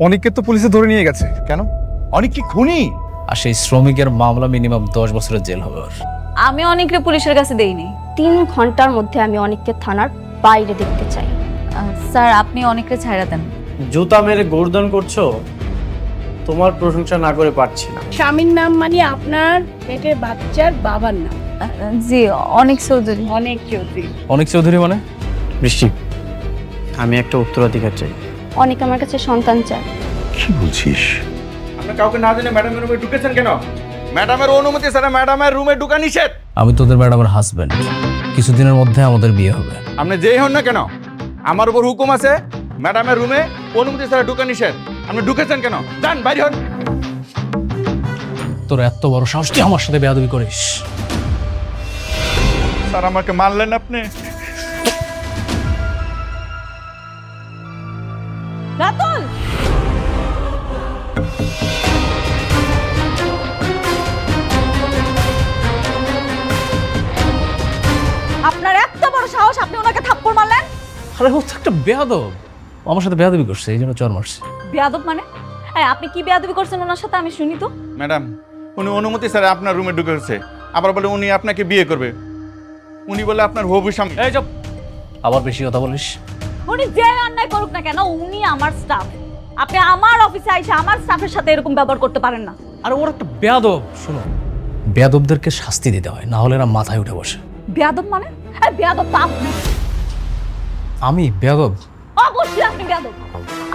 অনেককে তো পুলিশে ধরে নিয়ে গেছে। কেন? অনেক কি খুনি? আর সেই শ্রমিকের মামলা মিনিমাম 10 বছরের জেল হবে ওর। আমি অনেকরে পুলিশের কাছে দেইনি। 3 ঘন্টার মধ্যে আমি অনেককে থানার বাইরে দেখতে চাই। স্যার আপনি অনেকরে ছাইড়া দেন। জুতা মেরে গর্দন করছো, তোমার প্রশংসা না করে পারছি না। স্বামীর নাম মানে আপনার পেটের বাচ্চার বাবার নাম। জি অনেক চৌধুরী। অনেক চৌধুরী। অনেক চৌধুরী মানে? বৃষ্টি, আমি একটা উত্তরাধিকার চাই। অনেক আমার কাছে সন্তান চায়। কি বলছিস? আপনি কাউকে না জেনে ম্যাডামের রুমে ঢুকেছেন কেন? ম্যাডামের অনুমতি ছাড়া ম্যাডামের রুমে ঢোকা নিষেধ। আমি তোদের ম্যাডামের হাজবেন্ড, কিছুদিনের মধ্যে আমাদের বিয়ে হবে। আপনি যেই হন না কেন, আমার উপর হুকুম আছে, ম্যাডামের রুমে অনুমতি ছাড়া ঢোকা নিষেধ। আপনি ঢুকেছেন কেন? যান বাইরে হন। তোর এত বড় সাহস, তুই আমার সাথে বেয়াদবি করিস? স্যার আমাকে মারলেন আপনি। রাতুল আপনার এত বড় সাহস, আপনি ওনাকে থাপ্পড় মারলেন? আরে ও তো একটা বেয়াদব, ও আমার সাথে বেয়াদবি করছে, এই জন্য চর মারছে। বেয়াদব মানে? আপনি কি বেয়াদবি করছেন ওনার সাথে আমি শুনি তো। ম্যাডাম, উনি অনুমতি ছাড়া আপনার রুমে ঢুকেছে। আবার বলে উনি আপনাকে বিয়ে করবে। উনি বলে আপনার হবু স্বামী। এই চুপ, আবার বেশি কথা বলিস। উনি যে অন্যায় করুক না কেন, উনি আমার স্টাফ। আপনি আমার অফিসে আইসা আমার স্টাফের সাথে এরকম ব্যবহার করতে পারেন না। আরে ওর একটা বেয়াদব। শোনো, বেয়াদবদেরকে শাস্তি দিতে হয়, না হলে এরা মাথায় উঠে বসে। বেয়াদব মানে? বেয়াদব তো আপনি। আমি বেয়াদব? অবশ্যই আপনি বেয়াদব।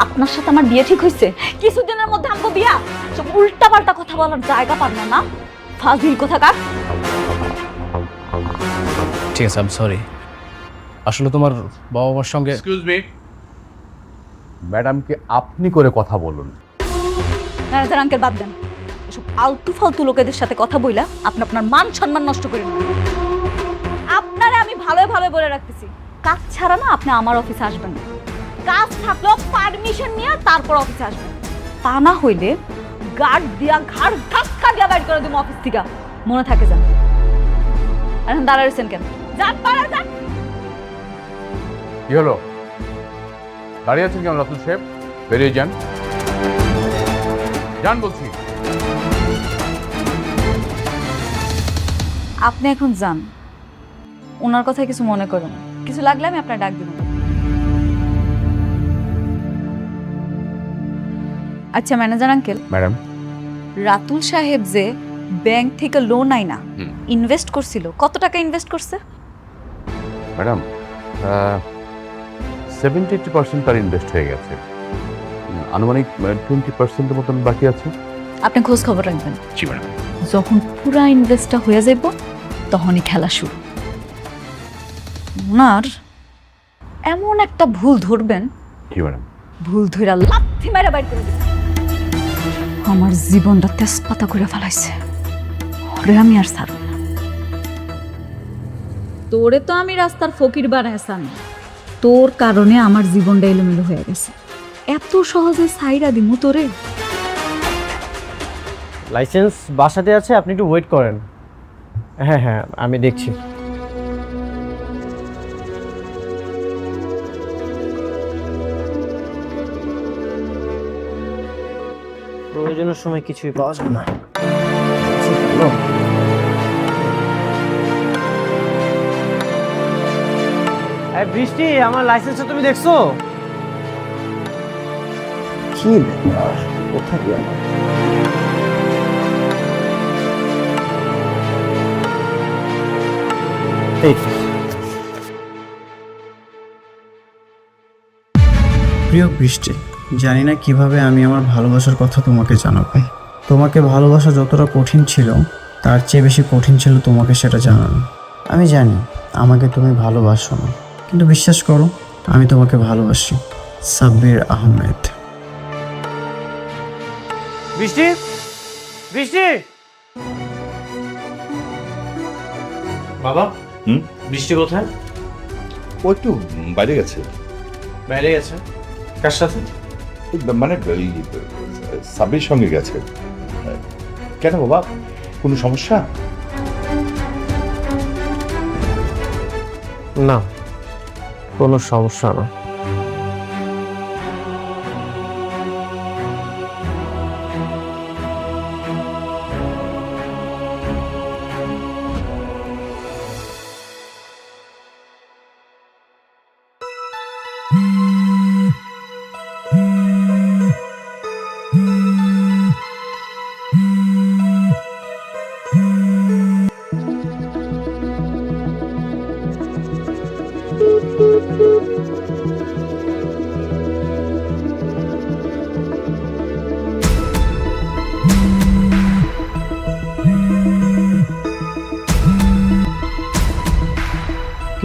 আপনার সাথে আমার বিয়ে ঠিক হয়েছে, কিছুদিনের মধ্যে আমগো বিয়া। সব উল্টা পাল্টা কথা বলার জায়গা পান না, ফাজিল কোথাকার। ঠিক আছে, আই এম সরি। আসলে তোমার বাবা মার সঙ্গে। এক্সকিউজ মি, ম্যাডামকে আপনি করে কথা বলুন। ম্যানেজার আঙ্কেল বাদ দেন। এসব আলতু ফালতু লোকেদের সাথে কথা বইলা আপনি আপনার মান সম্মান নষ্ট করেন না। আপনারে আমি ভালো ভালো বলে রাখতেছি, কাজ ছাড়া না আপনি আমার অফিসে আসবেন না। কাজ থাকলেও পারমিশন নিয়ে তারপর অফিসে আসবেন। তা না হইলে গার্ড দিয়া ঘাড় ধাক্কা দিয়া বাইর করে দিব অফিস থেকে। মনে থাকে যান। এখন দাঁড়াইছেন কেন? যান পারা যান। কি হলো, দাঁড়িয়ে আছেন কেমন রাতুল সাহেব? বেরিয়ে যান, যান বলছি। আপনি এখন যান, ওনার কথায় কিছু মনে করেন। কিছু লাগলে আমি আপনার ডাক দিব। আচ্ছা ম্যানেজার আঙ্কেল, ম্যাডাম, রাতুল সাহেব যে ব্যাংক থেকে লোন আইনা ইনভেস্ট করছিল, কত টাকা ইনভেস্ট করছে? ম্যাডাম 70-80% তার ইনভেস্ট হয়ে গেছে। আনুমানিক 20% মতন বাকি আছে। আপনি খোঁজ খবর রাখবেন। জি ম্যাডাম। যখন পুরা ইনভেস্টটা হয়ে যাইব তখনই খেলা শুরু। ওনার এমন একটা ভুল ধরবেন, জি ম্যাডাম। ভুল ধইরা লাথি মেরে বাইর করে দিবেন। আমার জীবনটা তেজপাতা করে ফেলাইছে, ওরে আমি আর ছাড়ব না। তোরে তো আমি রাস্তার ফকির বানাইছাম, তোর কারণে আমার জীবনটা এলোমেলো হয়ে গেছে। এত সহজে ছাইরা দিমু তোরে? লাইসেন্স বাসাতে আছে, আপনি একটু ওয়েট করেন। হ্যাঁ হ্যাঁ, আমি দেখছি। প্রয়োজনের সময় কিছুই পাওয়া যাবে না। বৃষ্টি, আমার লাইসেন্সটা তুমি দেখছো? কি ব্যাপার, কোথায় গেল? প্রিয় বৃষ্টি, জানি না কিভাবে আমি আমার ভালোবাসার কথা তোমাকে জানাবো। তোমাকে ভালোবাসা যতটা কঠিন ছিল, তার চেয়ে বেশি কঠিন ছিল তোমাকে সেটা জানানো। আমি জানি আমাকে তুমি ভালোবাসো না, কিন্তু বিশ্বাস করো আমি তোমাকে ভালোবাসি। সাব্বির আহমেদ। বৃষ্টি, বৃষ্টি, বাবা। বৃষ্টি কোথায়? ও একটু বাইরে গেছে। বাইরে গেছে? কার সাথে? মানে সাব্বির সঙ্গে গেছে। কেন বাবা, কোনো সমস্যা? না, কোনো সমস্যা না।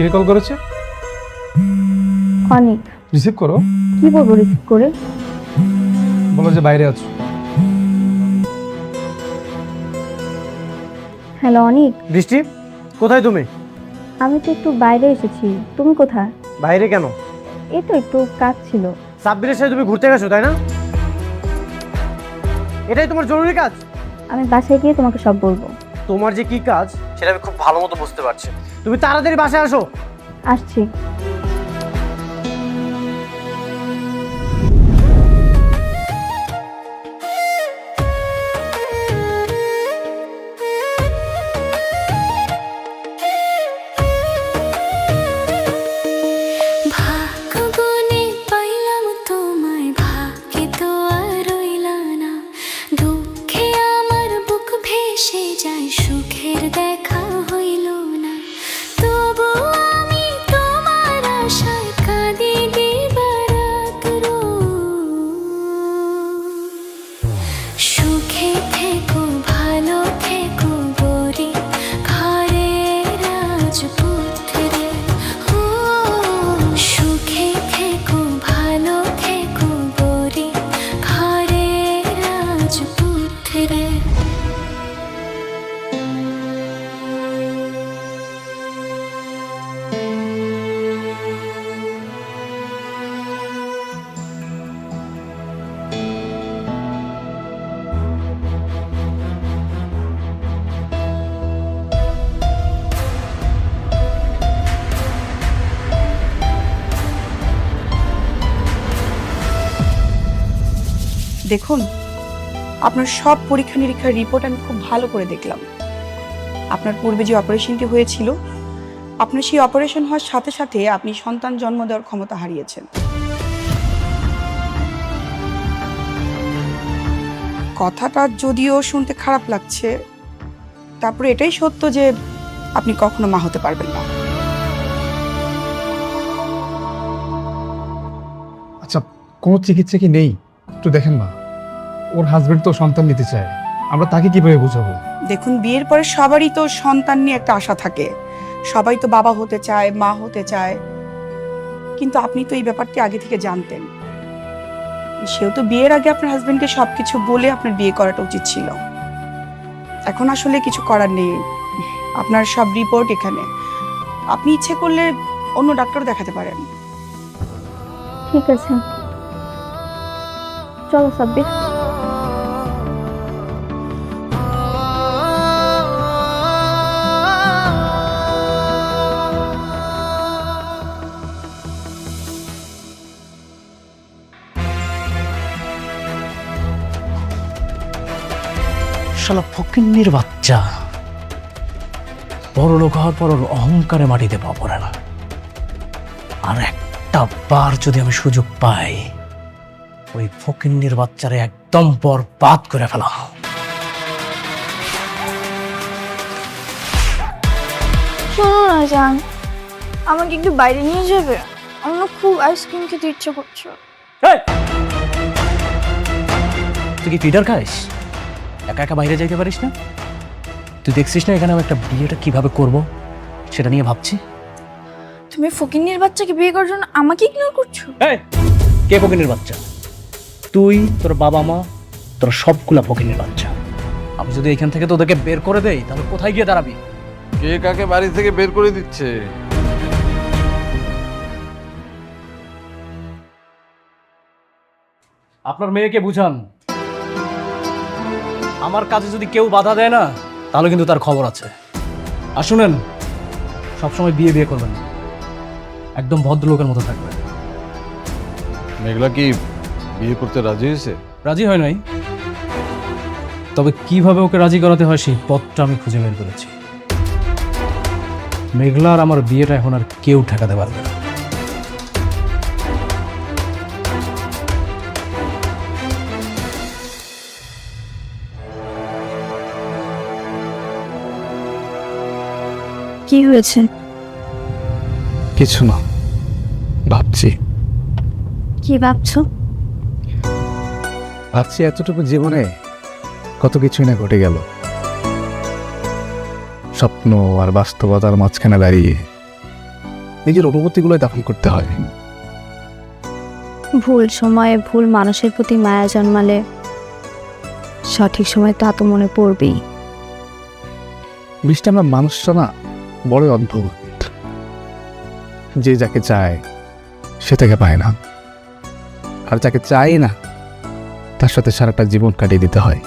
কে কল করেছে? অনেক। রিসিভ করো। কি বলবো রিসিভ করে? বলো যে বাইরে আছো। হ্যালো অনিক, বৃষ্টি, কোথায় তুমি? আমি তো একটু বাইরে এসেছি, তুমি কোথায়? বাইরে কেন? এই তো একটু কাজ ছিল। সাব্বিরের সাথে তুমি ঘুরতে গেছো তাই না? এটাই তোমার জরুরি কাজ? আমি বাসায় গিয়ে তোমাকে সব বলবো। তোমার যে কি কাজ সেটা আমি খুব ভালো মতো বুঝতে পারছি। তুমি তাড়াতাড়ি বাসায় আসো। আসছি। দেখুন, আপনার সব পরীক্ষা নিরীক্ষার রিপোর্ট আমি খুব ভালো করে দেখলাম। আপনার পূর্বে যে অপারেশনটি হয়েছিল, আপনার সেই অপারেশন হওয়ার সাথে সাথে আপনি সন্তান জন্ম দেওয়ার ক্ষমতা হারিয়েছেন। কথাটা যদিও শুনতে খারাপ লাগছে, তারপরে এটাই সত্য যে আপনি কখনো মা হতে পারবেন না। আচ্ছা, কোনো চিকিৎসা কি নেই? একটু দেখেন না, ওর হাজবেন্ড তো সন্তান নিতে চায়, আমরা তাকে কিভাবে বোঝাবো? দেখুন, বিয়ের পরে সবারই তো সন্তান নিয়ে একটা আশা থাকে, সবাই তো বাবা হতে চায়, মা হতে চায়, কিন্তু আপনি তো এই ব্যাপারটি আগে থেকে জানতেন। সেও তো বিয়ের আগে আপনার হাজবেন্ডকে সবকিছু বলে আপনার বিয়ে করাটা উচিত ছিল। এখন আসলে কিছু করার নেই, আপনার সব রিপোর্ট এখানে। আপনি ইচ্ছে করলে অন্য ডাক্তার দেখাতে পারেন। ঠিক আছে, চলো সাব্বির। শালা ফকিন্নির বাচ্চা, বড় লোক হওয়ার পর ওর অহংকারে মাটিতে পা পড়ে না। আর একটা বার যদি আমি সুযোগ পাই, ওই ফকিন্নির বাচ্চারে একদম বরবাদ করে ফেলা। শোনো না জান, আমাকে একটু বাইরে নিয়ে যাবে? আমার না খুব আইসক্রিম খেতে ইচ্ছে করছে। তুই কি ফিডার খাইস? একা একা বাইরে যাইতে পারিস না? তুই দেখছিস না এখানে আমি একটা বিয়েটা কিভাবে করব, সেটা নিয়ে ভাবছি। তুমি ফকিন্নির বাচ্চাকে বিয়ে করার জন্য আমাকে ইগনোর করছো? কে ফকিন্নির বাচ্চা? তুই, তোর বাবা মা, তোর সবগুলা ফকিন্নির বাচ্চা। আমি যদি এখান থেকে তোদেরকে বের করে দেই, তাহলে কোথায় গিয়ে দাঁড়াবি? কে কাকে বাড়ি থেকে বের করে দিচ্ছে? আপনার মেয়েকে বুঝান, আমার কাজে যদি কেউ বাধা দেয় না, তাহলে কিন্তু তার খবর আছে। আর শুনেন, সবসময় বিয়ে বিয়ে করবেন না, একদম ভদ্রলোকের মতো থাকবেন। মেঘলা কি বিয়ে করতে রাজি হয়েছে? রাজি হয় নাই, তবে কিভাবে ওকে রাজি করাতে হয় সেই পথটা আমি খুঁজে বের করেছি। মেঘলার আমার বিয়েটা এখন আর কেউ ঠেকাতে পারবে না। কি হয়েছে? কিছু না, ভাবছি। কি ভাবছো? ভাবছি এতটুকু জীবনে কত কিছুই না ঘটে গেল, স্বপ্ন আর বাস্তবতার মাঝখানে দাঁড়িয়ে নিজের অনুভূতিগুলো দাফন করতে হয়। ভুল সময়ে ভুল মানুষের প্রতি মায়া জন্মালে সঠিক সময় তা তো মনে পড়বেই। বৃষ্টি, আমরা মানুষটা না বড়ই অদ্ভুত। যে যাকে চায় সে তাকে পায় না, আর যাকে চায় না তার সাথে সারাটা জীবন কাটিয়ে দিতে হয়।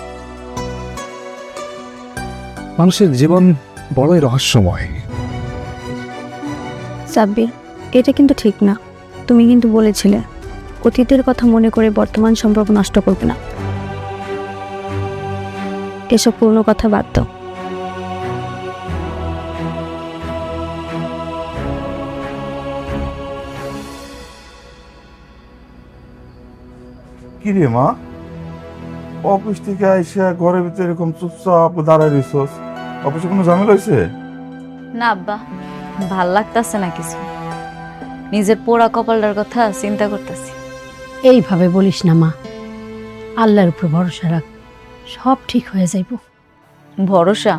মানুষের জীবন বড়ই রহস্যময়। সাব্বির, এটা কিন্তু ঠিক না। তুমি কিন্তু বলেছিলে অতীতের কথা মনে করে বর্তমান সম্পর্ক নষ্ট করবে না। এসব পুরনো কথা বাদ দাও। কি রে মা, অফিস থেকে আইসা ঘরের ভিতরে এরকম চুপচাপ দাঁড়ায় রইছস? অফিসে কোনো ঝামেলা হয়েছে? না আব্বা, ভাল লাগতাছে না কিছু। নিজের পোড়া কপালটার কথা চিন্তা করতেছি। এইভাবে বলিস না মা, আল্লাহর উপর ভরসা রাখ, সব ঠিক হয়ে যাইব। ভরসা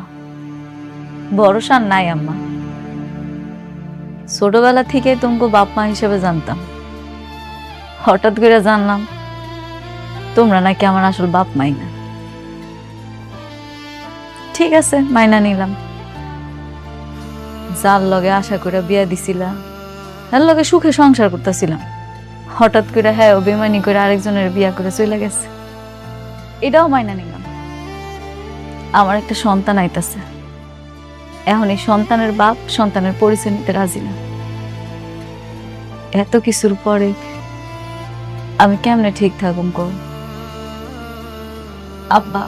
ভরসা নাই আম্মা। ছোটবেলা থেকে তোমাকে বাপ মা হিসেবে জানতাম, হঠাৎ করে জানলাম তোমরা নাকি আমার আসল বাপ মাই না। ঠিক আছে, মাইনা নিলাম। যার লগে আশা করে বিয়া দিছিলাম, তার লগে সুখে সংসার করতেছিলাম, হঠাৎ করে হ্যাঁ বেমানি করে আরেকজনের বিয়া করে চলে গেছে। এটাও মাইনা নিলাম। আমার একটা সন্তান আইতাছে, এখন এই সন্তানের বাপ সন্তানের পরিচয় নিতে রাজি না। এত কিছুর পরে আমি কেমনে ঠিক থাকুম কর? আব্বা,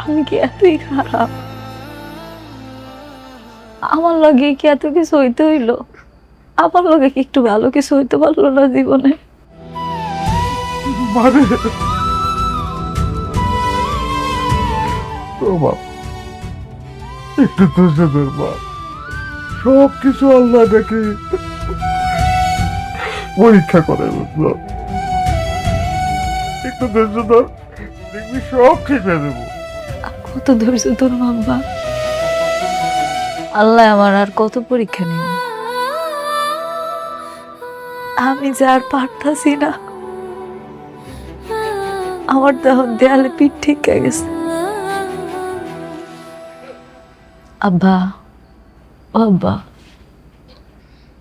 আমি কি এতই খারাপ? আমার লগে কি এত কিছু হইতে হইল? আমার লগে কি একটু ভালো কিছু হইতে পারলো না জীবনে? একটু ধৈর্য ধর মা, সব কিছু আল্লাহ দেখে পরীক্ষা করে, বুঝলো? একটু ধৈর্য ধর, দেখবি সব ঠিক হয়ে যাবো। কত ধৈর্য তোর আব্বা? আল্লাহ আমার আর কত পরীক্ষা নেই। আমি যার পারতাছি না, আমার তখন দেয়ালে পিঠ ঠিক গেছে। আব্বা, ও আব্বা,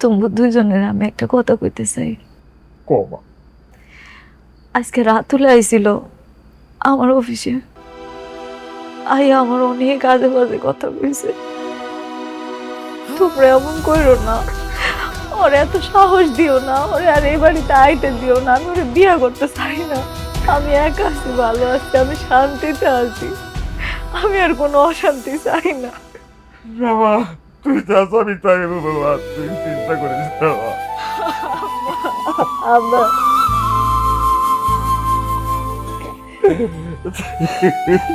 তোমরা দুইজনের আমি একটা কথা কইতে চাই। কমা, আজকে রাতুলে আইছিল আমার অফিসে, আইয়া আমার অনেক আজে বাজে কথা কইছে। তোমরা এমন করো না, ওরে এত সাহস দিও না, ওরে আর এই বাড়িতে আইতে দিও না। আমি ওরে বিয়ে করতে চাই না। আমি একা আছি, ভালো আছি, আমি শান্তিতে আছি। আমি আর কোনো অশান্তি চাই না। বাবা, তুই যা চাবি তাই হবে বাবা, তুই চিন্তা করিস না বাবা। আব্বা,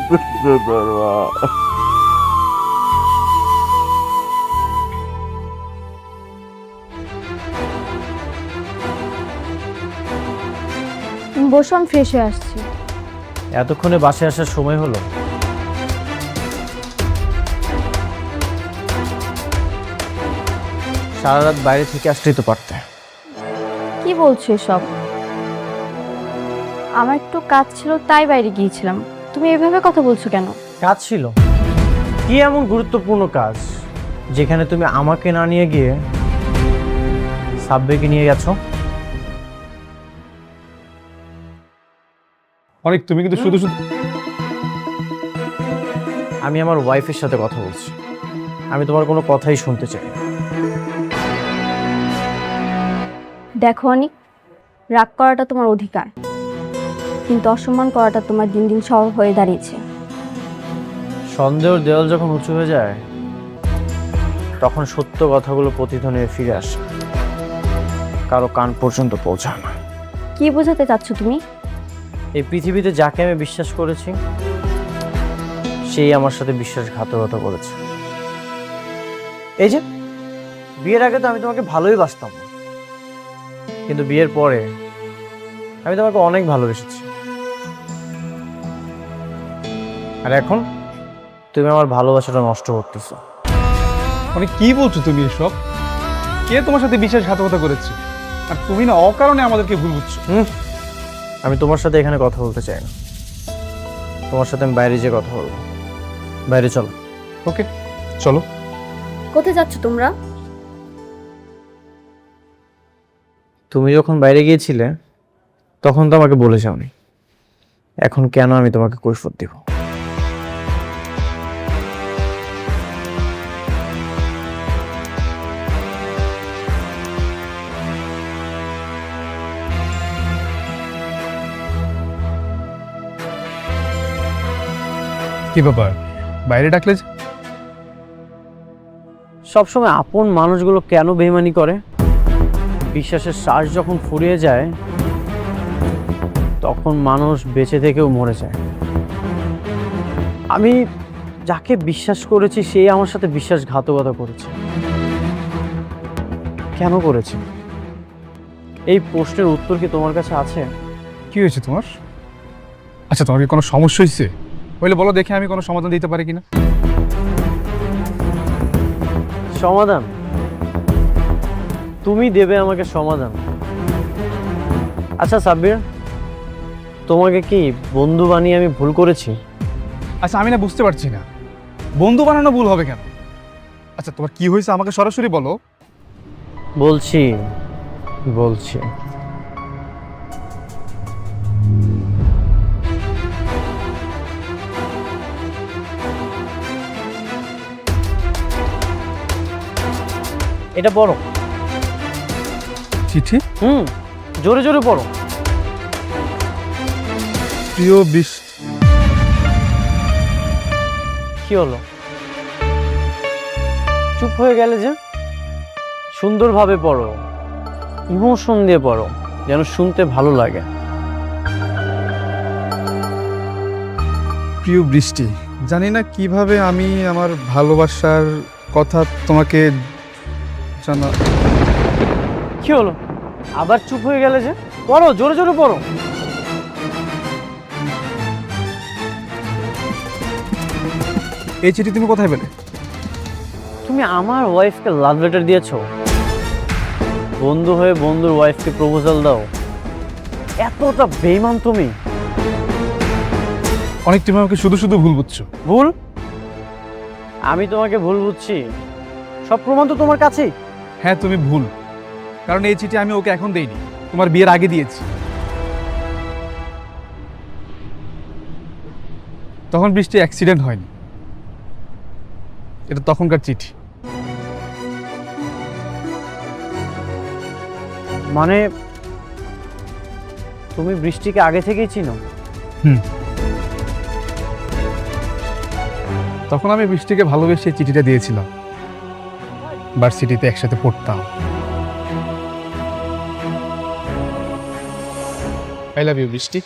ধৈর্য ধর মা। বসো, আমি ফ্রেশ হয়ে আসছি। এতক্ষণে বাসায় আসার সময় হলো? সারা রাত বাইরে থেকে আসতেই তো পারতে। কি বলছো এসব? আমার একটু কাজ ছিল তাই বাইরে গিয়েছিলাম। তুমি এভাবে কথা বলছো কেন? কাজ ছিল? কি এমন গুরুত্বপূর্ণ কাজ যেখানে তুমি আমাকে না নিয়ে গিয়ে সাব্বিরকে নিয়ে গেছো? অনেক, তুমি কিন্তু শুধু শুধু আমি আমার ওয়াইফের সাথে কথা বলছি, আমি তোমার কোনো কথাই শুনতে চাই না। দেখো অনিক, রাগ করাটা তোমার অধিকার, কিন্তু অসম্মান করাটা তোমার দিন দিন স্বভাব হয়ে দাঁড়িয়েছে। সন্দেহের দেওয়াল যখন উঁচু হয়ে যায় তখন সত্য কথাগুলো প্রতিধ্বনি ফিরে আসে, কারো কান পর্যন্ত পৌঁছায় না। কি বোঝাতে চাচ্ছ তুমি? এই পৃথিবীতে যাকে আমি বিশ্বাস করেছি সেই আমার সাথে বিশ্বাসঘাতকতা করেছে। এই যে বিয়ের আগে তো আমি তোমাকে ভালোই বাসতাম, কিন্তু বিয়ের পরে আমি তোমাকে অনেক ভালোবেসেছি, আর এখন তুমি আমার ভালোবাসাটা নষ্ট করতেছো। অনেক, কি বলছো তুমি এসব? কে তোমার সাথে বিশ্বাসঘাতকতা করেছে? আর তুমি না অকারণে আমাদেরকে ভুল বুঝছো। আমি তোমার সাথে এখানে কথা বলতে চাই না, তোমার সাথে আমি বাইরে যেয়ে কথা বলবো। বাইরে চলো। ওকে, চলো। কোথায় যাচ্ছ তোমরা? তুমি যখন বাইরে গিয়েছিলে তখন তো আমাকে বলে যাওনি, এখন কেন আমি তোমাকে কৈফিয়ত দিব? কি ব্যাপার, বাইরে ডাকলে যে? সবসময় আপন মানুষগুলো কেন বেইমানি করে? বিশ্বাসের শ্বাস যখন ফুরিয়ে যায় তখন মানুষ বেঁচে থেকেও মরে যায়। আমি যাকে বিশ্বাস করেছি সেই আমার সাথে বিশ্বাসঘাতকতা করেছে। কেন করেছে? এই প্রশ্নের উত্তর কি তোমার কাছে আছে? কি হয়েছে তোমার? আচ্ছা, তোমার কি কোনো সমস্যা হয়েছে? বলে বলো দেখে আমি কোনো সমাধান দিতে পারি কিনা। সমাধান? তুমি দেবে আমাকে সমাধান? আচ্ছা সাব্বির, তোমাকে কি বন্ধু বানিয়ে আমি ভুল করেছি? আচ্ছা, আমি না বুঝতে পারছি না, বন্ধু বানানো ভুল হবে কেন? আচ্ছা, তোমার কি হয়েছে আমাকে সরাসরি বলো। বলছি বলছি এটা পড়ো। চিঠি? জোরে জোরে পড়ো। প্রিয় বৃষ্টি। কি হলো, চুপ হয়ে গেলে যে? সুন্দরভাবে পড়ো, ইমোশন দিয়ে পড়ো, যেন শুনতে ভালো লাগে। প্রিয় বৃষ্টি, জানি না কিভাবে আমি আমার ভালোবাসার কথা তোমাকে জানা। কি হলো, আবার চুপ হয়ে গেলে যে? পড়ো, জোরে জোরে পড়ো। এই চিঠি তুমি কোথায় পেলে? তুমি আমার ওয়াইফকে লাভ লেটার দিয়েছো? বন্ধু হয়ে বন্ধুর ওয়াইফকে প্রপোজাল দাও? এতটা বেইমান তুমি? অনেক, তুমি আমাকে শুধু শুধু ভুল বুঝছো। ভুল? আমি তোমাকে ভুল বুঝছি? সব প্রমাণ তো তোমার কাছেই। হ্যাঁ, তুমি ভুল, কারণ এই চিঠি আমি ওকে এখন দেইনি, তোমার বিয়ের আগে দিয়েছি। তখন বৃষ্টি অ্যাক্সিডেন্ট হয়নি, এটা তখনকার চিঠি। মানে তুমি বৃষ্টিকে আগে থেকেই চিনো? তখন আমি বৃষ্টিকে ভালোবেসে চিঠিটা দিয়েছিলাম, ভার্সিটিতে একসাথে পড়তাম। আই লাভ ইউ বৃষ্টি।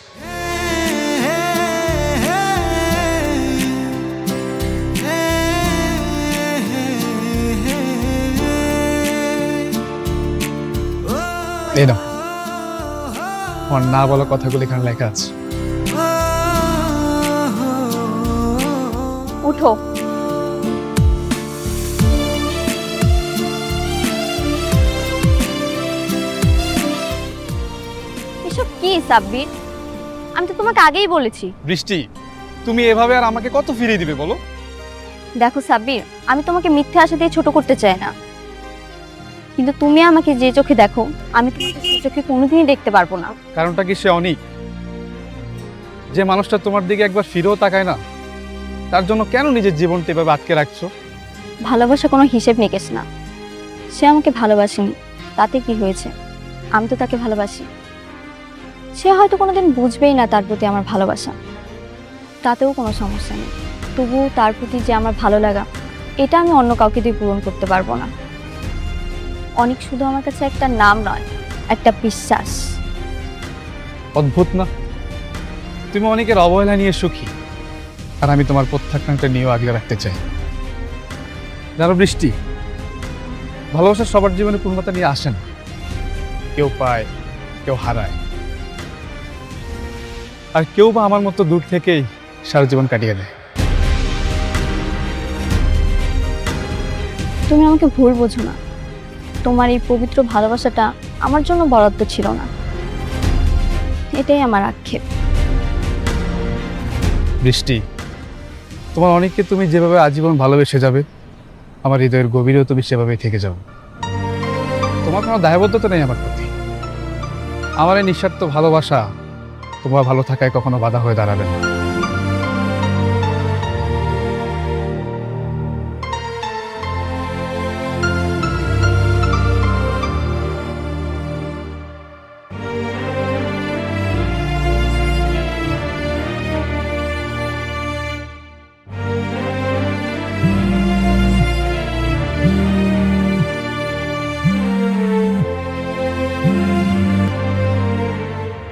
এই না, আমার না বলা কথাগুলো এখানে লেখা আছে। উঠো। এসব কি সাব্বির? আমি তো তোমাকে আগেই বলেছি। বৃষ্টি, তুমি এভাবে আর আমাকে কত ফিরিয়ে দিবে বলো? দেখো সাব্বির, আমি তোমাকে মিথ্যে আশা দিয়ে ছোট করতে চাই না, কিন্তু তুমি আমাকে যে চোখে দেখো আমি তোমাকে সেই চোখে কোনোদিনই দেখতে পারবো না। কারণটা কি সে অনেক? যে মানুষটা তোমার দিকে একবার ফিরেও তাকায় না, তার জন্য কেন নিজের জীবনটা এভাবে আটকে রাখছো? ভালোবাসা কোনো হিসেব নিকেশ না। সে আমাকে ভালোবাসেনি, তাতে কি হয়েছে? আমি তো তাকে ভালোবাসি। সে হয়তো কোনোদিন বুঝবেই না তার প্রতি আমার ভালোবাসা, তাতেও কোনো সমস্যা নেই। তবুও তার প্রতি যে আমার ভালো লাগা, এটা আমি অন্য কাউকে দিয়ে পূরণ করতে পারবো না। অনেক শুধু আমার কাছে একটা নাম নয়, একটা বিশ্বাস। অদ্ভুত না, তুমি অনেকের অবহেলা নিয়ে সুখী, আর আমি তোমার প্রত্যাখ্যানটা নিয়েও আগলে রাখতে চাই। জানো বৃষ্টি, ভালোবাসা সবার জীবনে পূর্ণতা নিয়ে আসে না, কেউ পায়, কেউ হারায়, আর কেউ বা আমার মতো দূর থেকেই সারা জীবন কাটিয়ে দেয়। তুমি আমাকে ভুল বোঝো না, তোমার এই পবিত্র ভালোবাসাটা আমার জন্য বরাদ্দ ছিল না। এটাই আমার আক্ষেপ। বৃষ্টি, তোমার অনেককে তুমি যেভাবে আজীবন ভালোবেসে যাবে, আমার হৃদয়ের গভীরেও তুমি সেভাবেই থেকে যাও। তোমার কোনো দায়বদ্ধতা নেই আমার প্রতি। আমার এই নিঃস্বার্থ ভালোবাসা তোমার ভালো থাকায় কখনো বাধা হয়ে দাঁড়াবে না।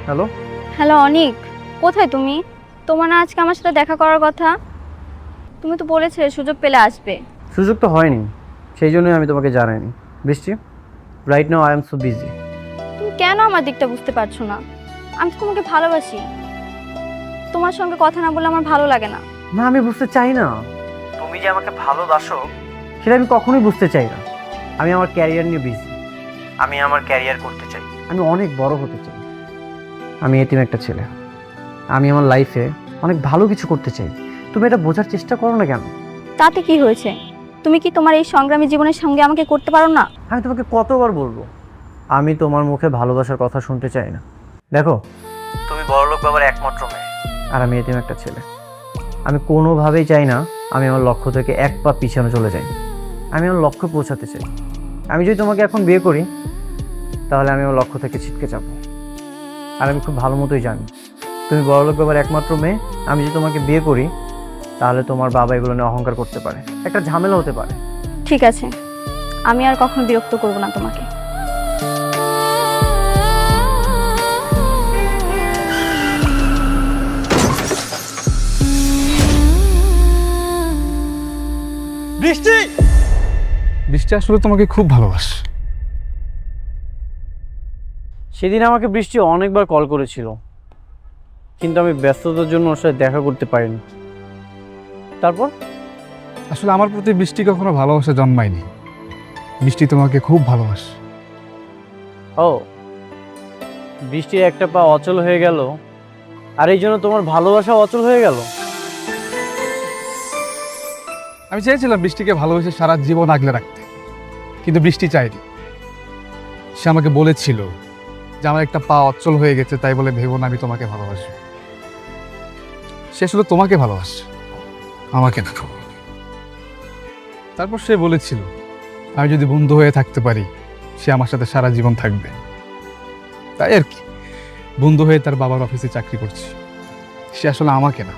হ্যালো, হ্যালো অনিক, কোথায় তুমি? তোমার না আজকে আমার সাথে দেখা করার কথা? তুমি তো বলেছিলে সুযোগ পেলে আসবে। সুযোগ তো হয়নি, সেই জন্যই আমি তোমাকে জানাইনি। বৃষ্টি, right now I am so busy. তুমি কেন আমার দিকটা বুঝতে পারছো না? আমি তো তোমাকে ভালোবাসি। তোমার সঙ্গে কথা না বলে আমার ভালো লাগে না। না, আমি বুঝতে চাই না। তুমি যে আমাকে ভালোবাসো সেটা আমি কখনোই বুঝতে চাই না। আমি আমার ক্যারিয়ার নিয়ে বিজি। আমি আমার ক্যারিয়ার করতে চাই, আমি অনেক বড় হতে চাই। আমি এতিম একটা ছেলে, আমি আমার লাইফে অনেক ভালো কিছু করতে চাই। তুমি এটা বোঝার চেষ্টা করো না কেন? তাতে কি হয়েছে? তুমি কি তোমার এই সংগ্রামী জীবনের সঙ্গে আমাকে করতে পারো না? আমি তোমাকে কতবার বলবো, আমি তোমার মুখে ভালোবাসার কথা শুনতে চাই না। দেখো, তুমি বড়লোক বাবার একমাত্র মেয়ে, আর আমি এতিম একটা ছেলে। আমি কোনোভাবেই চাই না আমি আমার লক্ষ্য থেকে এক পা পিছনে চলে যাই। আমি আমার লক্ষ্যে পৌঁছাতে চাই। আমি যদি তোমাকে এখন বিয়ে করি তাহলে আমি আমার লক্ষ্য থেকে ছিটকে যাব। আর আমি খুব ভালো মতোই জানি তুমি বড়লোক বাবার একমাত্র মেয়ে। আমি যদি তোমাকে বিয়ে করি তাহলে তোমার বাবা এগুলো নিয়ে অহংকার করতে পারে, একটা ঝামেলা হতে পারে। ঠিক আছে, আমি আর কখনো বিরক্ত করব না তোমাকে। বৃষ্টি, বৃষ্টি আসলে তোমাকে খুব ভালোবাসে। সেদিন আমাকে বৃষ্টি অনেকবার কল করেছিল, কিন্তু আমি ব্যস্ততার জন্য ওর সাথে দেখা করতে পারিনি। তারপর আসলে আমার প্রতি বৃষ্টি কখনো ভালোবাসা জন্মায়নি। বৃষ্টি তোমাকে খুব ভালোবাসে। ও, বৃষ্টির একটা পা অচল হয়ে গেল, আর এই জন্য তোমার ভালোবাসা অচল হয়ে গেল। আমি চেয়েছিলাম বৃষ্টিকে ভালোবেসে সারা জীবন আগলে রাখতে, কিন্তু বৃষ্টি চায়নি। সে আমাকে বলেছিল যে আমার একটা পা অচল হয়ে গেছে, তাই বলে ভেবো না আমি তোমাকে ভালোবাসি। সে আসলে তোমাকে ভালোবাসে, আমাকে না। তারপর সে বলেছিল আমি যদি বন্ধু হয়ে থাকতে পারি সে আমার সাথে সারা জীবন থাকবে। তাই আর কি, বন্ধু হয়ে তার বাবার অফিসে চাকরি করছি। সে আসলে আমাকে না,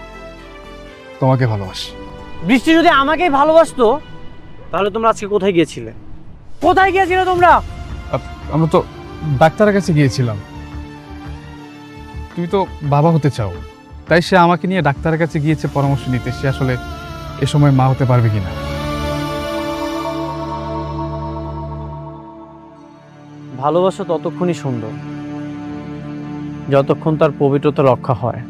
তোমাকে ভালোবাসে। বৃষ্টি যদি আমাকেই ভালোবাসতো তাহলে তোমরা আজকে কোথায় গিয়েছিলে? কোথায় গিয়েছিলে তোমরা? আমরা তো ডাক্তারের কাছে গিয়েছিলাম। তুমি তো বাবা হতে চাও, তাই সে আমাকে নিয়ে ডাক্তারের কাছে গিয়েছে পরামর্শ নিতে সে আসলে এ সময় মা হতে পারবে কিনা। ভালোবাসা ততক্ষণই সুন্দর যতক্ষণ তার পবিত্রতা রক্ষা হয়।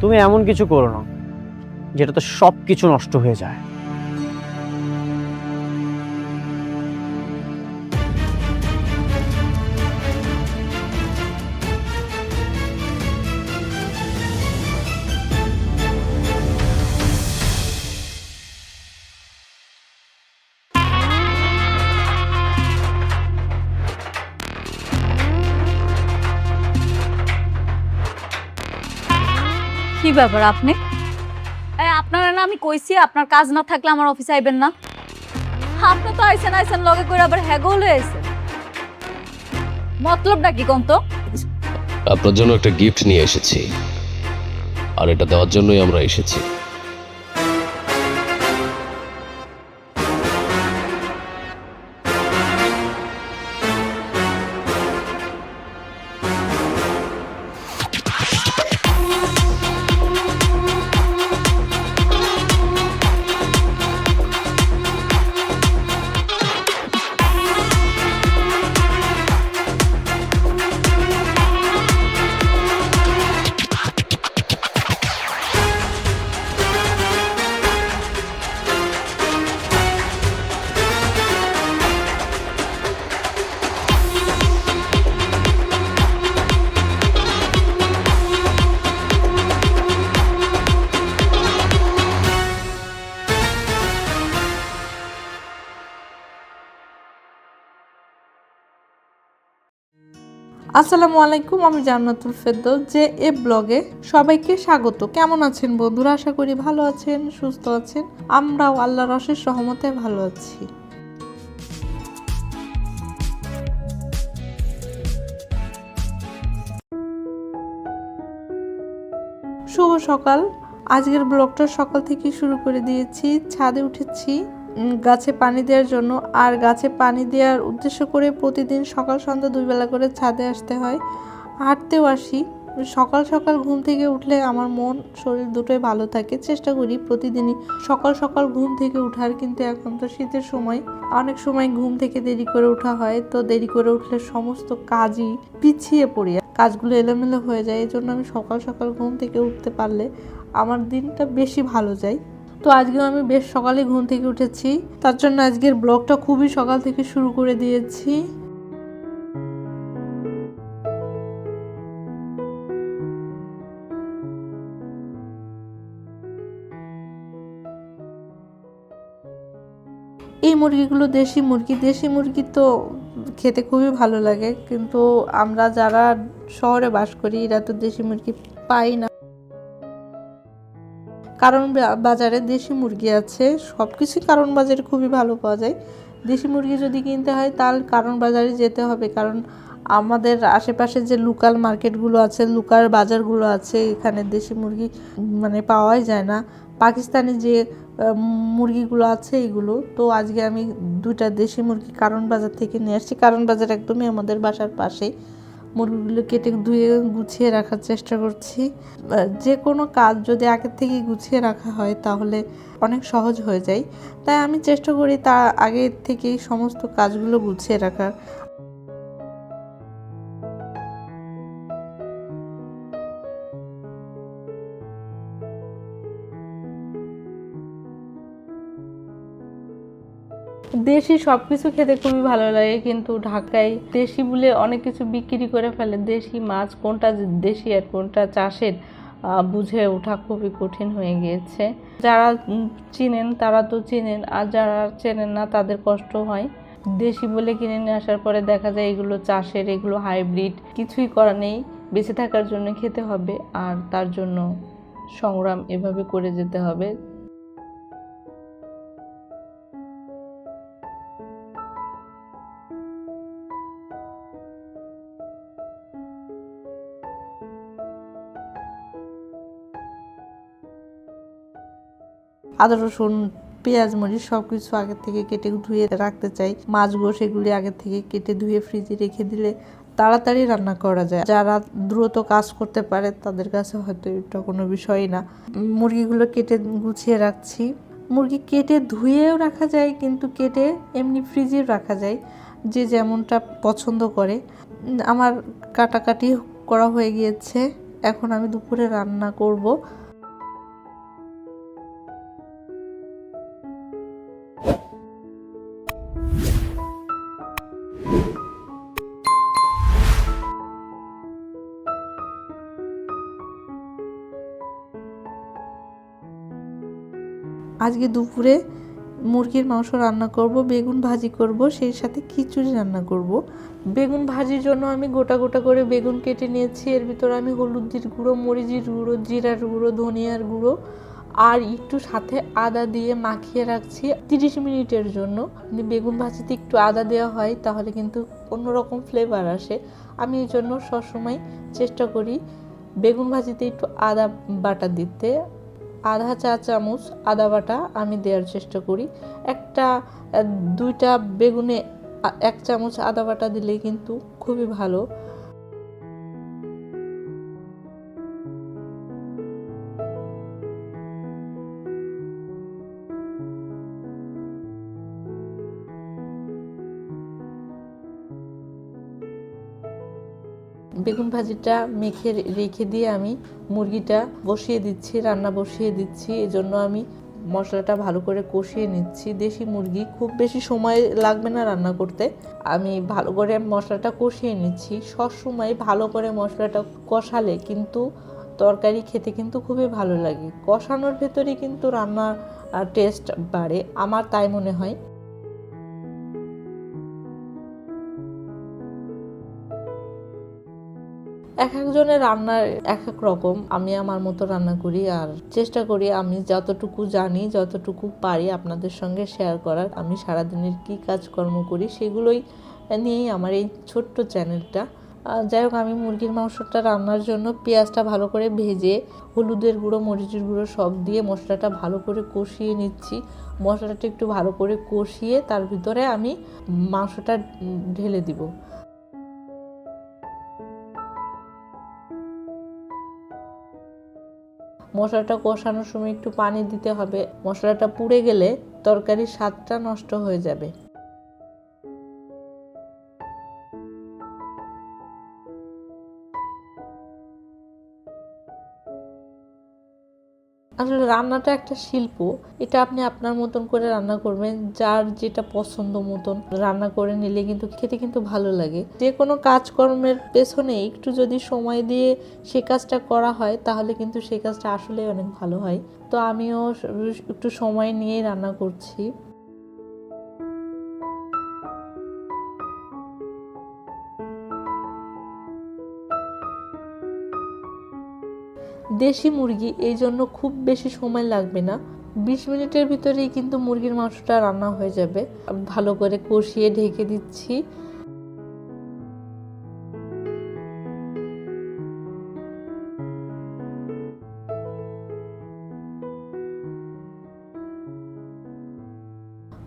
তুমি এমন কিছু করো না যেটাতে সব কিছু নষ্ট হয়ে যায়। কি ব্যাপার আপনি? আপনারা না আমি কইছি আপনার কাজ না থাকলে আমার অফিসে আইবেন না। আপনি তো আইসেন লগে করে আবার হ্যাগল হয়ে আইছেন। মতলবটা কি কোন তো? আপনার জন্য একটা গিফট নিয়ে এসেছি, আর এটা দেওয়ার জন্যই আমরা এসেছি। আসসালামু আলাইকুম, আমি জান্নাতুল ফেরদৌস যে এ ব্লগে সবাইকে স্বাগত। কেমন আছেন বন্ধুরা? আশা করি ভালো আছেন, সুস্থ আছেন। আমরাও আল্লাহর অশেষ রহমতে ভালো আছি। শুভ সকাল। আজকের ব্লগটা সকাল থেকে শুরু করে দিয়েছি। ছাদে উঠেছি গাছে পানি দেওয়ার জন্য। আর গাছে পানি দেওয়ার উদ্দেশ্য করে প্রতিদিন সকাল সন্ধ্যা 2 বেলা করে ছাদে আসতে হয়, হাঁটতেও আসি। সকাল সকাল ঘুম থেকে উঠলে আমার মন শরীর দুটোই ভালো থাকে। চেষ্টা করি প্রতিদিনই সকাল সকাল ঘুম থেকে উঠার, কিন্তু এখন তো শীতের সময়, অনেক সময় ঘুম থেকে দেরি করে ওঠা হয়। তো দেরি করে উঠলে সমস্ত কাজই পিছিয়ে পড়ি, কাজগুলো এলোমেলো হয়ে যায়। এই জন্য আমি সকাল সকাল ঘুম থেকে উঠতে পারলে আমার দিনটা বেশি ভালো যায়। তো আজকেও আমি বেশ সকালে ঘুম থেকে উঠেছি, তার জন্য আজকের ব্লগটা খুবই সকাল থেকে শুরু করে দিয়েছি। এই মুরগিগুলো দেশি মুরগি। দেশি মুরগি তো খেতে খুবই ভালো লাগে, কিন্তু আমরা যারা শহরে বাস করি এরা তো দেশি মুরগি পাই না। কারণ বাজারে দেশি মুরগি আছে, সব কিছুই কারণ বাজারে খুবই ভালো পাওয়া যায়। দেশি মুরগি যদি কিনতে হয় তাহলে কারণ বাজারে যেতে হবে, কারণ আমাদের আশেপাশে যে লোকাল মার্কেটগুলো আছে, লোকাল বাজারগুলো আছে, এখানে দেশি মুরগি মানে পাওয়াই যায় না। পাকিস্তানি যে মুরগিগুলো আছে এগুলো। তো আজকে আমি 2টা দেশি মুরগি কারণ বাজার থেকে নিয়ে আসছি। কারণ বাজার একদমই আমাদের বাসার পাশেই। মুরগিগুলো কেটে ধুয়ে গুছিয়ে রাখার চেষ্টা করছি। যে কোনো কাজ যদি আগে থেকে গুছিয়ে রাখা হয় তাহলে অনেক সহজ হয়ে যায়। তাই আমি চেষ্টা করি তার আগে থেকেই সমস্ত কাজগুলো গুছিয়ে রাখার। দেশি সবকিছু খেতে খুবই ভালো লাগে, কিন্তু ঢাকায় দেশি বলে অনেক কিছু বিক্রি করে ফেলে। দেশি মাছ কোনটা দেশি আর কোনটা চাষের বুঝে ওঠা খুবই কঠিন হয়ে গিয়েছে। যারা চিনেন তারা তো চিনেন, আর যারা চেনেন না তাদের কষ্ট হয়। দেশি বলে কিনে নিয়ে আসার পরে দেখা যায় এগুলো চাষের, এগুলো হাইব্রিড। কিছুই করা নেই, বেঁচে থাকার জন্য খেতে হবে, আর তার জন্য সংগ্রাম এভাবে করে যেতে হবে। আদা রসুন পেঁয়াজ মরিচ সবকিছু আগে থেকে কেটে ধুয়ে রাখতে চাই। মাছগুলো সেগুলি আগে থেকে কেটে ধুয়ে ফ্রিজে রেখে দিলে তাড়াতাড়ি রান্না করা যায়। যারা দ্রুত কাজ করতে পারে তাদের কাছে হয়তো এটা কোনো বিষয়ই না। মুরগিগুলো কেটে গুছিয়ে রাখছি। মুরগি কেটে ধুয়েও রাখা যায়, কিন্তু কেটে এমনি ফ্রিজেও রাখা যায়, যে যেমনটা পছন্দ করে। আমার কাটাকাটি করা হয়ে গিয়েছে, এখন আমি দুপুরে রান্না করব। আজকে দুপুরে মুরগির মাংস রান্না করব, বেগুন ভাজি করব, সেই সাথে খিচুড়ি রান্না করব। বেগুন ভাজির জন্য আমি গোটা গোটা করে বেগুন কেটে নিয়েছি। এর ভিতরে আমি হলুদের গুঁড়ো, মরিচের গুঁড়ো, জিরার গুঁড়ো, ধনিয়ার গুঁড়ো আর একটু সাথে আদা দিয়ে মাখিয়ে রাখছি 30 মিনিটের জন্য। বেগুন ভাজিতে একটু আদা দেওয়া হয়, তাহলে কিন্তু অন্যরকম ফ্লেভার আসে। আমি এই জন্য সবসময় চেষ্টা করি বেগুন ভাজিতে একটু আদা বাটা দিতে। আধা চা চামচ আদা বাটা আমি দেওয়ার চেষ্টা করি। 2টা বেগুনে 1 চামচ আদা বাটা দিলেই কিন্তু খুবই ভালো। বেগুন ভাজিটা মেখে রেখে দিয়ে আমি মুরগিটা বসিয়ে দিচ্ছি, রান্না বসিয়ে দিচ্ছি। এজন্য আমি মশলাটা ভালো করে কষিয়ে নিচ্ছি। দেশি মুরগি খুব বেশি সময় লাগবে না রান্না করতে। আমি ভালো করে মশলাটা কষিয়ে নিচ্ছি। সব সময় ভালো করে মশলাটা কষালে কিন্তু তরকারি খেতে কিন্তু খুবই ভালো লাগে। কষানোর ভেতরে কিন্তু রান্নার টেস্ট বাড়ে, আমার তাই মনে হয়। এক একজনের রান্নার এক এক রকম। আমি আমার মতো রান্না করি আর চেষ্টা করি আমি যতটুকু জানি যতটুকু পারি আপনাদের সঙ্গে শেয়ার করার। আমি সারাদিনের কি কাজকর্ম করি সেগুলোই নিয়েই আমার এই ছোট্ট চ্যানেলটা। যাই হোক, আমি মুরগির মাংসটা রান্নার জন্য পেঁয়াজটা ভালো করে ভেজে হলুদের গুঁড়ো মরিচের গুঁড়ো সব দিয়ে মশলাটা ভালো করে কষিয়ে নিচ্ছি। মশলাটা একটু ভালো করে কষিয়ে তার ভিতরে আমি মাংসটা ঢেলে দিব। মশলাটা কষানোর সময় একটু পানি দিতে হবে। মশলাটা পুড়ে গেলে তরকারির স্বাদটা নষ্ট হয়ে যাবে। আসলে রান্নাটা একটা শিল্প, এটা আপনি আপনার মতন করে রান্না করবেন, যার যেটা পছন্দ মতন রান্না করে নিলে কিন্তু খেতে কিন্তু ভালো লাগে। যে কোনো কাজকর্মের পেছনে একটু যদি সময় দিয়ে সে কাজটা করা হয় তাহলে কিন্তু সেই কাজটা আসলে অনেক ভালো হয়। তো আমিও একটু সময় নিয়েই রান্না করছি। দেশি মুরগি, এই জন্য খুব বেশি সময় লাগবে না, 20 মিনিটের ভিতরেই কিন্তু মুরগির মাংসটা রান্না হয়ে যাবে। ভালো করে কষিয়ে ঢেকে দিচ্ছি।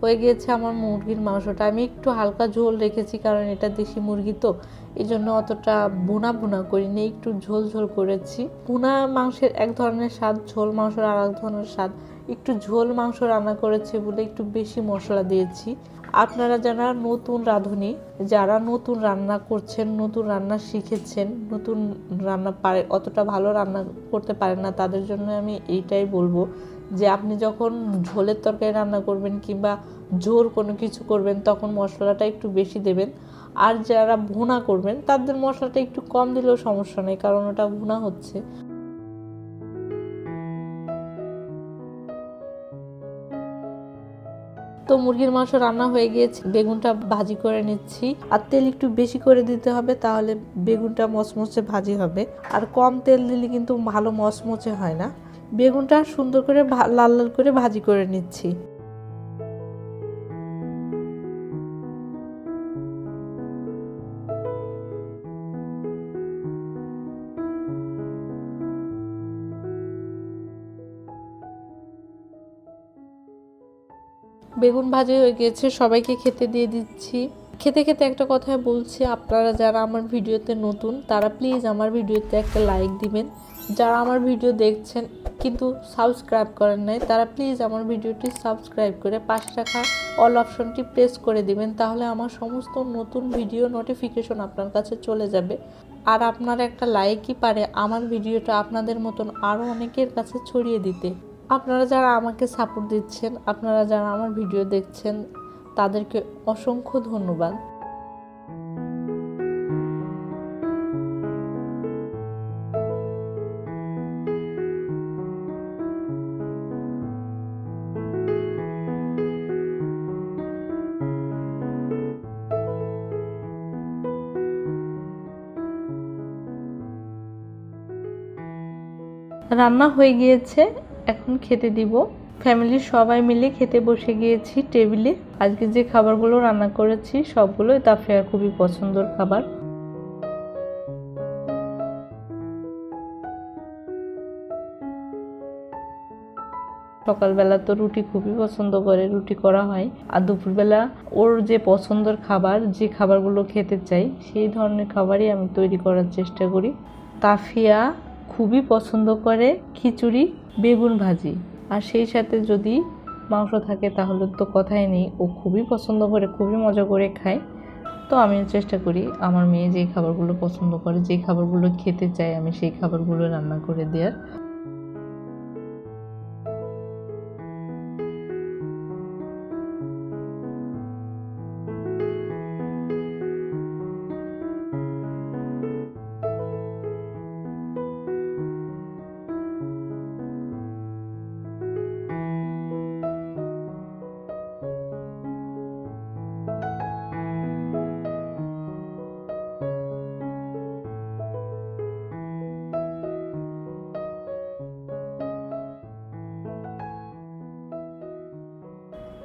হয়ে গিয়েছে আমার মুরগির মাংসটা। আমি একটু হালকা ঝোল রেখেছি কারণ এটা দেশি মুরগি তো, এই জন্য অতটা ভুনা ভুনা করিনি, একটু ঝোল ঝোল করেছি। ভুনা মাংসের এক ধরনের স্বাদ, ঝোল মাংসের আর এক ধরনের স্বাদ। একটু ঝোল মাংস রান্না করেছি বলে একটু বেশি মশলা দিয়েছি। আপনারা যারা নতুন রাঁধুনি, যারা নতুন রান্না করছেন, নতুন রান্না শিখেছেন, নতুন রান্না পারে, অতটা ভালো রান্না করতে পারেন না, তাদের জন্য আমি এইটাই বলবো যে আপনি যখন ঝোলের তরকারি রান্না করবেন কিংবা ঝোল কোনো কিছু করবেন তখন মশলাটা একটু বেশি দেবেন। আর যারা ভুনা করবেন তাদের মশলাটা একটু কম দিলেও সমস্যা নেই, কারণ ওটা ভুনা হচ্ছে। তো মুরগির মাংস রান্না হয়ে গিয়েছে, বেগুনটা ভাজি করে নিচ্ছি। আর তেল একটু বেশি করে দিতে হবে, তাহলে বেগুনটা মচমচে ভাজি হবে। আর কম তেল দিলে কিন্তু ভালো মচমচে হয় না। বেগুনটা সুন্দর করে লাল লাল করে ভাজি করে নিচ্ছি। বেগুন ভাজি হয়ে গিয়েছে, সবাইকে খেতে দিয়ে দিচ্ছি। খেতে খেতে একটা কথা বলছি, আপনারা যারা আমার ভিডিওতে নতুন তারা প্লিজ আমার ভিডিওতে একটা লাইক দিবেন। যারা আমার ভিডিও দেখছেন কিন্তু সাবস্ক্রাইব করেন নাই তারা প্লিজ আমার ভিডিওটি সাবস্ক্রাইব করে পাশে রাখা অল অপশনটি প্রেস করে দিবেন, তাহলে আমার সমস্ত নতুন ভিডিও নোটিফিকেশন আপনার কাছে চলে যাবে। আর আপনার একটা লাইকই পারে আমার ভিডিওটা আপনাদের মতন আরও অনেকের কাছে ছড়িয়ে দিতে। আপনারা যারা আমাকে সাপোর্ট দিচ্ছেন, আপনারা যারা আমার ভিডিও দেখছেন তাদেরকে অসংখ্য ধন্যবাদ। রান্না হয়ে গিয়েছে, এখন খেতে দিব। ফ্যামিলির সবাই মিলে খেতে বসে গিয়েছি টেবিলে। আজকে যে খাবারগুলো রান্না করেছি সবগুলোই তাফিয়ার খুবই পছন্দের খাবার। সকালবেলা তো রুটি খুবই পছন্দ করে, রুটি করা হয়। আর দুপুরবেলা ওর যে পছন্দের খাবার, যে খাবারগুলো খেতে চাই সেই ধরনের খাবারই আমি তৈরি করার চেষ্টা করি। তাফিয়া খুবই পছন্দ করে খিচুড়ি, বেগুন ভাজি, আর সেই সাথে যদি মাংস থাকে তাহলে তো কথাই নেই। ও খুবই পছন্দ করে, খুবই মজা করে খায়। তো আমিও চেষ্টা করি আমার মেয়ে যেই খাবারগুলো পছন্দ করে, যেই খাবারগুলো খেতে চায় আমি সেই খাবারগুলো রান্না করে দেওয়ার।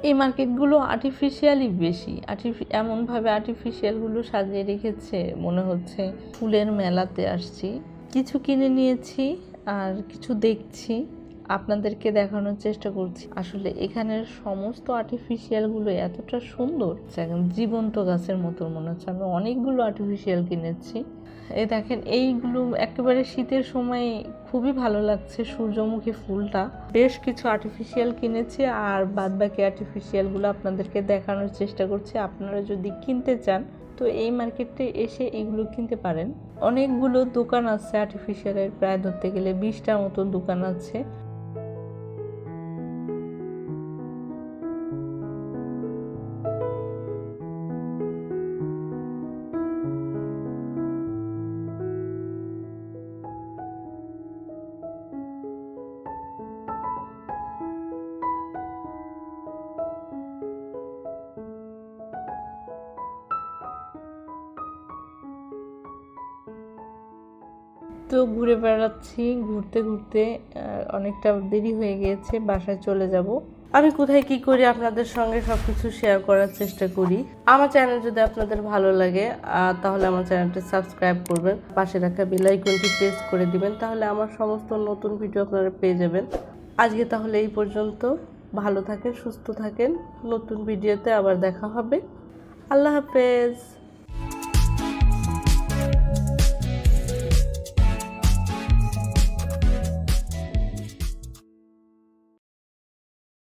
এই মার্কেটগুলো আর্টিফিশিয়ালি বেশি, এমনভাবে আর্টিফিশিয়ালগুলো সাজিয়ে রেখেছে মনে হচ্ছে ফুলের মেলাতে আসছি। কিছু কিনে নিয়েছি আর কিছু দেখছি, আপনাদেরকে দেখানোর চেষ্টা করছি। আসলে এখানের সমস্ত আর্টিফিশিয়ালগুলো এতটা সুন্দর, একদম জীবন্ত গাছের মতো মনে হচ্ছে। আমি অনেকগুলো আর্টিফিশিয়াল কিনেছি। এই দেখেন, এইগুলো একেবারে শীতের সময় খুবই ভালো লাগছে। সূর্যমুখী ফুলটা, বেশ কিছু আর্টিফিশিয়াল কিনেছি আর বাদবাকি আর্টিফিশিয়ালগুলো আপনাদেরকে দেখানোর চেষ্টা করছি। আপনারা যদি কিনতে চান তো এই মার্কেটে এসে এগুলো কিনতে পারেন। অনেকগুলো দোকান আছে আর্টিফিশিয়ালের, প্রায় ধরতে গেলে 20টার মতো দোকান আছে। তো ঘুরে বেড়াচ্ছি, ঘুরতে ঘুরতে অনেকটা দেরি হয়ে গিয়েছে, বাসায় চলে যাব। আমি কোথায় কি করি আপনাদের সঙ্গে সবকিছু শেয়ার করার চেষ্টা করি। আমার চ্যানেল যদি আপনাদের ভালো লাগে তাহলে আমার চ্যানেলটি সাবস্ক্রাইব করবেন, পাশে রাখা বেল আইকনটি প্রেস করে দিবেন, তাহলে আমার সমস্ত নতুন ভিডিও আপনারা পেয়ে যাবেন। আজকে তাহলে এই পর্যন্ত। ভালো থাকেন, সুস্থ থাকেন। নতুন ভিডিওতে আবার দেখা হবে। আল্লাহ হাফেজ।